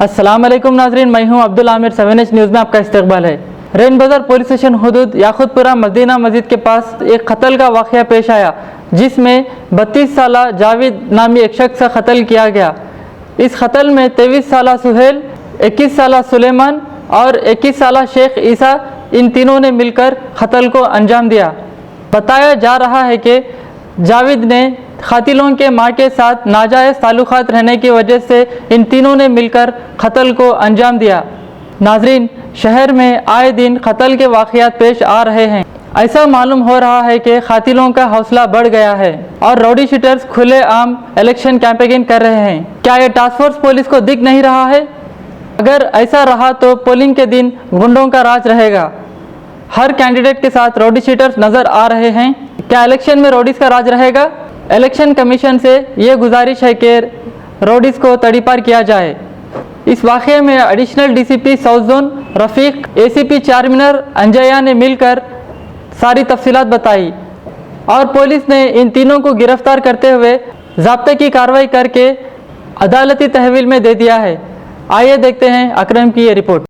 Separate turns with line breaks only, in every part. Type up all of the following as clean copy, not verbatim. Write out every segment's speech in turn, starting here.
अस्सलाम वालेकुम नाजरीन, मैं हूं अब्दुल आमिर। 7H न्यूज़ में आपका इस्तकबाल है। रेन बाजार पुलिस स्टेशन हुदूद याकुतपुरा मदीना मस्जिद के पास एक कत्ल का वाक़या पेश आया, जिसमें 32 साला जावेद नामी एक शख्स का कत्ल किया गया। इस कत्ल में 23 साला सुहेल, 21 साला सुलेमान और 21 साला शेख ईसा, इन तीनों ने मिलकर कत्ल को अंजाम दिया। बताया जा रहा है कि जावेद ने कातिलों के मां के साथ नाजायज़ ताल्लुकात रहने की वजह से इन तीनों ने मिलकर कत्ल को अंजाम दिया। नाजरीन, शहर में आए दिन कत्ल के वाक़यात पेश आ रहे हैं। ऐसा मालूम हो रहा है कि कातिलों का हौसला बढ़ गया है और रौडी शीटर्स खुले आम इलेक्शन कैंपेनिंग कर रहे हैं। क्या ये टास्क फोर्स पुलिस को दिख नहीं रहा है? अगर ऐसा रहा तो पोलिंग के दिन गुंडों का राज रहेगा। हर कैंडिडेट के साथ रौडी शीटर्स नज़र आ रहे हैं। क्या इलेक्शन में रौडीज़ का राज रहेगा? इलेक्शन कमीशन से ये गुजारिश है कि रौडीज़ को तड़ीपार किया जाए। इस वाक़े में एडिशनल डीसीपी साउथ जोन रफ़ीक, एसीपी चारमीनार अंजया ने मिलकर सारी तफसीलात बताई और पुलिस ने इन तीनों को गिरफ्तार करते हुए ज़ाब्ते की कार्रवाई करके अदालती तहवील में दे दिया है। आइए देखते हैं अकरम की ये रिपोर्ट।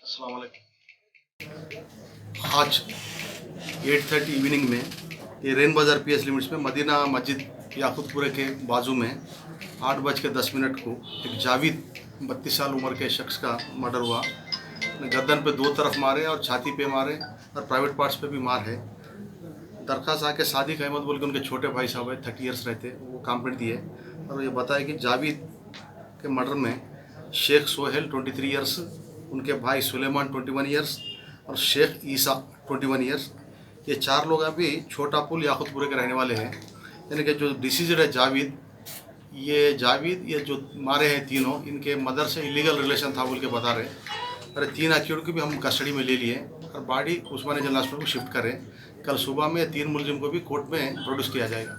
अस्सलाम वालेकुम। आज 8:30 इवनिंग में ये रेन बाज़ार पीएस लिमिट्स में मदीना मस्जिद याकुतपुरे के बाजू में 8:10 को एक जावेद 32 साल उम्र के शख्स का मर्डर हुआ। गर्दन पे 2 तरफ मारे और छाती पे मारे और प्राइवेट पार्ट्स पे भी मार है। दरख्वास्त आके सादिक अहमद बोल के उनके छोटे भाई साहब है, 30 ईयर्स रहते, वो कंप्लेंट दिए और ये बताया कि जावेद के मर्डर में शेख सोहेल 23 ईयर्स, उनके भाई सुलेमान 21 ईयर्स और शेख ईसा 21 ईयर्स, ये 4 लोग अभी छोटा पुल याकुतपुरे के रहने वाले हैं। यानी कि जो डिसीजड है जावेद, ये जो मारे हैं तीनों, इनके मदर से इलीगल रिलेशन था बोल के बता रहे। अरे 3 एक्यूट को भी हम कस्टडी में ले लिए और बॉडी उस्मानिया जनरल हॉस्पिटल को शिफ्ट करें। कल सुबह में 3 मुलजिम को भी कोर्ट में प्रोड्यूस किया जाएगा।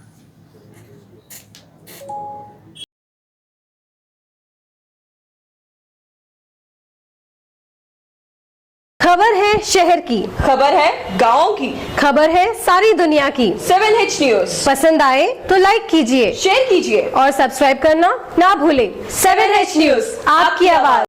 खबर है शहर की,
खबर है गाँव की,
खबर है सारी दुनिया की।
7H न्यूज़
पसंद आए तो लाइक कीजिए,
शेयर कीजिए
और सब्सक्राइब करना ना भूलें।
7H न्यूज़, आपकी आवाज़।